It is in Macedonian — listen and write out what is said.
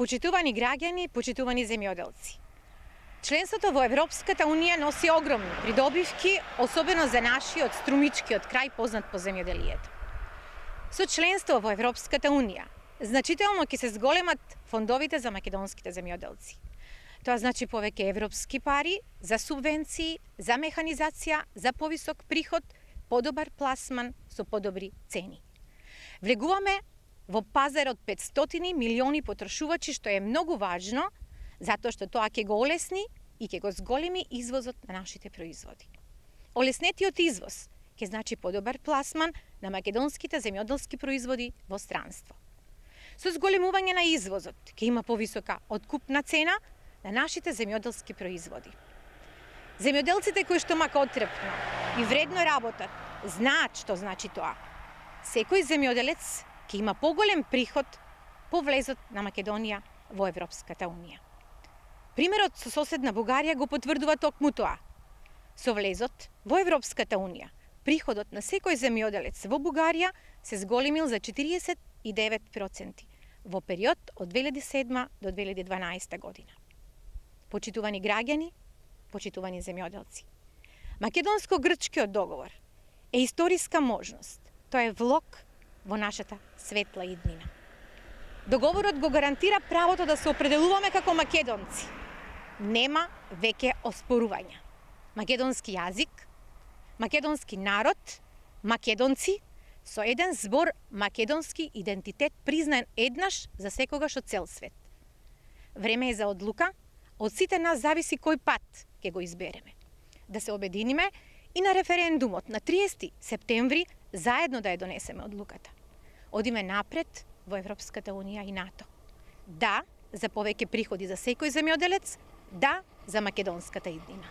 Почитувани граѓани, почитувани земјоделци. Членството во Европската Унија носи огромни придобивки, особено за нашиот струмичкиот крај познат по земјоделието. Со членство во Европската Унија, значително ќе се зголемат фондовите за македонските земјоделци. Тоа значи повеќе европски пари за субвенции, за механизација, за повисок приход, подобар пласман со подобри цени. Влегуваме во пазар од 500 милиони потрошувачи, што е многу важно, затоа што тоа ќе го олесни и ќе го зголеми извозот на нашите производи. Олеснетиот извоз ќе значи подобар пласман на македонските земјоделски производи во странство. Со зголемување на извозот ќе има повисока откупна цена на нашите земјоделски производи. Земјоделците кои што макотрепно и вредно работат, знаат што значи тоа. Секој земјоделец ќе има поголем приход по влезот на Македонија во Европската Унија. Примерот со соседна Бугарија го потврдува токму тоа. Со влезот во Европската Унија, приходот на секој земјоделец во Бугарија се зголемил за 49% во период од 2007 до 2012 година. Почитувани граѓани, почитувани земјоделци. Македонско-грчкиот договор е историска можност. Тоа е влог во нашата светла иднина. Договорот го гарантира правото да се определуваме како македонци. Нема веќе оспорувања. Македонски јазик, македонски народ, македонци со еден збор македонски идентитет признан еднаш за секогаш од цел свет. Време е за одлука, од сите нас зависи кој пат ќе го избереме. Да се обединиме и на референдумот на 30 септември заедно да ја донесеме одлуката. Одиме напред во Европската Унија и НАТО. Да, за повеќе приходи за секој земјоделец, да, за македонската иднина.